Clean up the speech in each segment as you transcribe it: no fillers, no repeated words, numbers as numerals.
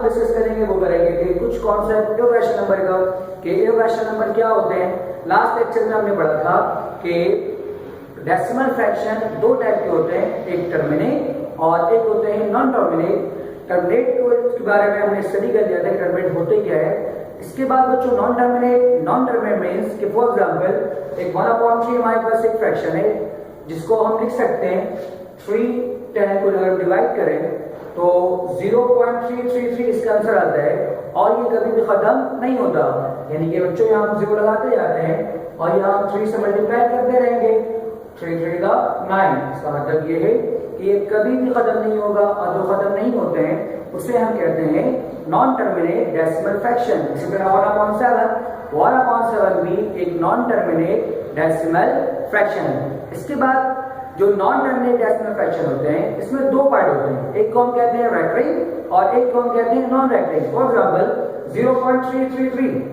Discuss करेंगे वो करेंगे कि कुछ कॉन्सेप्ट इर्रेशनल नंबर का, कि इर्रेशनल नंबर क्या होते हैं। लास्ट लेक्चर में हमने पढ़ा था कि डेसिमल फ्रैक्शन दो टाइप के होते हैं, एक टर्मिनेट और एक होते हैं नॉन टर्मिनेट। टर्मिनेट के बारे में हमने स्टडी कर लिया था, टर्मिनेट होते क्या है। इसके बाद बच्चों नॉन टर्मिनेट मींस कि फॉर एग्जांपल एक 1/3 हमारे पास एक फ्रैक्शन है जिसको हम लिख सकते हैं 3/10 को अगर डिवाइड करें तो 0.333 इसका आंसर आता है और ये कभी भी खत्म नहीं होता। यानी कि बच्चों यहाँ हम 0 लगाते जाते हैं और यहाँ हम 3 से मल्टीप्लाई करते रहेंगे, 3 3 का 9। इसका मतलब ये है कि ये कभी भी खत्म नहीं होगा और जो खत्म नहीं होते हैं उसे हम कहते हैं नॉन टर्मिनेट डेसिमल फ्रैक्शन। इसी तरह 1/7 भी एक नॉन टर्मिनेट डेसिमल फ्रैक्शन है। इसके बाद जो नॉन टर्मिनेट डेसिमल फ्रैक्शन होते हैं इसमें दो पार्ट होते हैं, एक को हम कहते हैं रेक्टिंग और एक को हम कहते हैं नॉन रेक्टिंग। फॉर एग्जांपल 0.333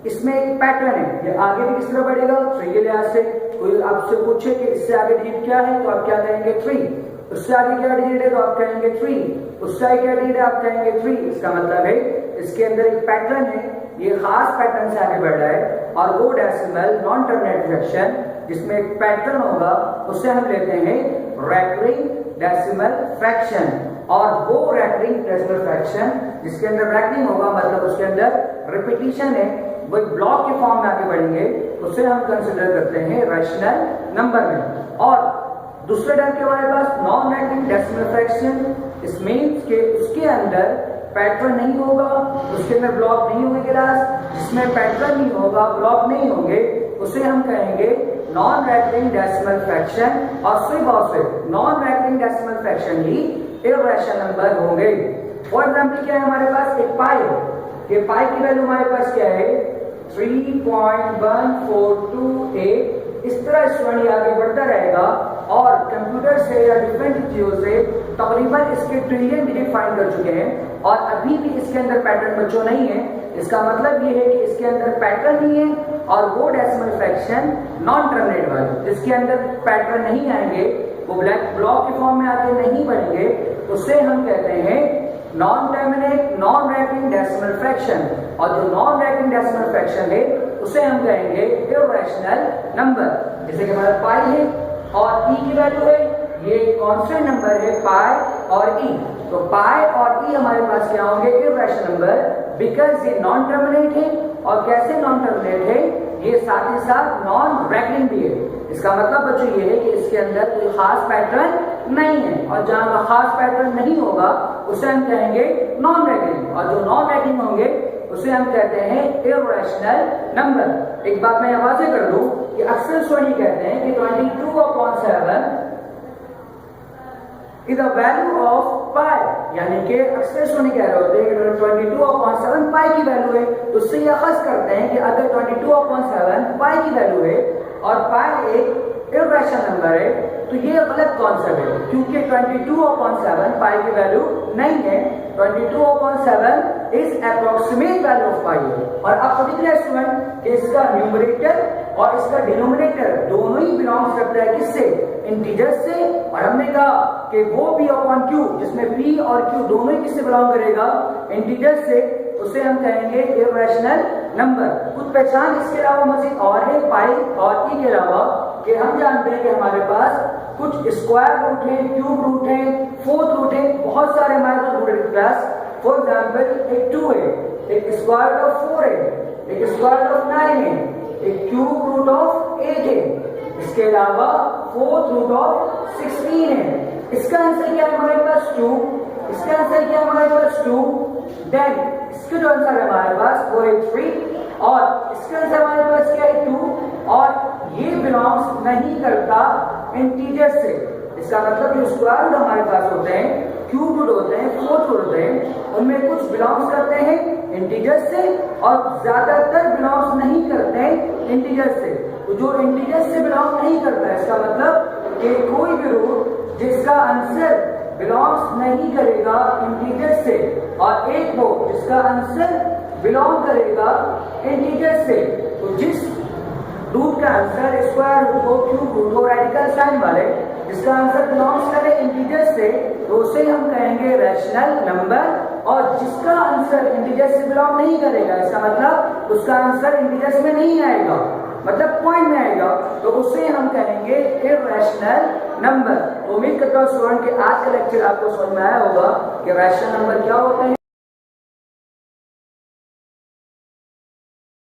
इसमें एक पैटर्न है, ये आगे भी किस तरह बढ़ेगा 3 के लिहाज से। कोई आपसे पूछे कि इससे आगे डिजिट क्या है तो आप क्या कहेंगे 3, उससे आगे क्या डिजिट है तो आप कहेंगे 3, उससे आगे क्या डिजिट है आप कहेंगे 3। इसका मतलब है इसके अंदर एक पैटर्न है, ये खास पैटर्न से आगे बढ़ रहा है और वो डेसिमल नॉन टर्मिनेट फ्रैक्शन जिसमें एक पैटर्न होगा उसे हम लेते हैं रेकरिंग डेसिमल फ्रैक्शन। और वो रेकरिंग डेसिमल फ्रैक्शन जिसके अंदर रेकरिंग होगा मतलब उसके अंदर रिपीटिशन है, वो ब्लॉक के फॉर्म में आगे बढ़ेंगे, उसे हम कंसिडर करते हैं रैशनल नंबर में। और दूसरे टाइप के हमारे पास नॉन रेकरिंग डेसिमल फ्रैक्शन, इस मींस के उसके अंदर पैटर्न नहीं होगा, उसके अंदर ब्लॉक नहीं होंगे क्लास, जिसमें पैटर्न नहीं होगा ब्लॉक नहीं होंगे उसे हम कहेंगे नॉन रेकरिंग डेसिमल फ्रैक्शन। और सिर्फ नॉन रेकरिंग डेसिमल फ्रैक्शन ही इर्रेशनल नंबर होंगे। फॉर एग्जांपल क्या है हमारे पास एक पाई है, ये पाई की वैल्यू हमारे पास क्या है 3.1428। इस तरह स्टूडेंट आगे बढ़ता रहेगा और कंप्यूटर से या डिफरेंट चीजों से तकरीबन इसके ट्रिलियन डिजिट फाइंड कर चुके हैं और अभी भी इसके अंदर पैटर्न बच्चों नहीं है। इसका मतलब ये है कि इसके अंदर पैटर्न नहीं है और वो डेसिमल फ्रैक्शन नॉन टर्मिनेट वाले जिसके अंदर पैटर्न नहीं आएंगे, वो ब्लॉक के फॉर्म में आगे नहीं बढ़ेंगे, उसे हम कहते हैं non terminate non recurring decimal fraction. और जो नॉन रेकरिंग डेसिमल फ्रैक्शन है उसे हम कहेंगे इर्रेशनल नंबर। जैसे कि हमारा पाई है और ई की वैल्यू है, ये कांस्टेंट नंबर है पाई और ई, तो पाई और ई हमारे पास क्या होंगे इर्रेशनल नंबर, बिकॉज ये नॉन टर्मिनेट है। और कैसे नॉन टर्मिनेट है, ये साथ ही साथ नॉन रेकरिंग भी है। इसका मतलब बच्चों ये है कि इसके अंदर कोई खास पैटर्न नहीं है और जहां खास पैटर्न नहीं होगा उसे हम कहेंगे नॉन रेकरिंग, और जो नॉन रेकरिंग होंगे उसे हम कहते हैं इर्रेशनल नंबर। एक बात मैं यह वाज़ेह कर दूं कि अक्सर स्टूडेंट कहते हैं कि 22/7 इज द वैल्यू ऑफ पाई, यानी कि अक्सर स्टूडेंट कह रहे होते हैं कि 22/7 पाई की वैल्यू है, तो उससे यह खस करते हैं कि अगर 22/7 पाई की वैल्यू है और पाई एक इर्रेशनल नंबर है तो ये गलत कॉन्सेप्ट है, क्योंकि 22/7 पाई की वैल्यू नहीं है। 22/7 इज अप्रोक्सीमेट वैल्यू ऑफ पाई है। और अब पर्टिकुलर स्टूडेंट कि इसका न्यूमरेटर और इसका डिनोमिनेटर दोनों ही बिलोंग्स करता है किससे, इंटीजर्स से। और हमने कहा कि वो p/q जिसमें p और q दोनों ही किससे बिलोंग करेगा, इंटीजर्स से, उसे हम कहेंगे इर्रेशनल नंबर। कुछ पहचान इसके अलावा मजीद और है पाई और ई के अलावा, कि हम जानते हैं कि हमारे पास कुछ स्क्वायर रूट है, क्यूब रूट है, फोर्थ रूट है, बहुत सारे हमारे पास रूट है क्लास। फॉर एग्जाम्पल एक 2 है, एक स्क्वायर रूट ऑफ 4 है, एक स्क्वायर रूट ऑफ 9 है, एक क्यूब रूट ऑफ 8 है, इसके अलावा फोर्थ रूट ऑफ 16 है। इसका आंसर क्या है हमारे पास 2, इसका आंसर क्या है हमारे पास 2, देन इसका जो आंसर है हमारे पास वो है 3 और इसका आंसर हमारे पास क्या है 2, और ये बिलोंग्स नहीं करता इंटीजर से। इसका मतलब जो स्क्वायर रूट हमारे पास होते हैं, क्यूब रूट होते हैं, फोर्थ रूट होते हैं, उनमें कुछ बिलोंग्स करते हैं इंटीजर से और ज्यादातर बिलोंग्स नहीं करते हैं इंटीजर से। तो जो इंटीजर से बिलोंग नहीं करता है, इसका मतलब कि कोई भी रूट जिसका आंसर बिलोंग्स नहीं करेगा इंटीजर से और एक वो जिसका आंसर बिलोंग करेगा इंटीजर से, तो जिस रूट का आंसर स्क्वायर रूट हो, क्यूब रूट हो, रेडिकल साइन वाले, जिसका आंसर बिलोंग्स करे इंटीजर से, तो उसे हम कहेंगे रैशनल नंबर। और जिसका आंसर इंटीजर से बिलोंग नहीं करेगा, इसका मतलब उसका आंसर इंटीजर्स में नहीं आएगा, मतलब पॉइंट में आएगा, तो उसे हम कहेंगे इर्रेशनल नंबर। तो उम्मीद करता हूँ स्टूडेंट के आज का लेक्चर आपको समझ में आया होगा कि रैशनल नंबर क्या होते हैं।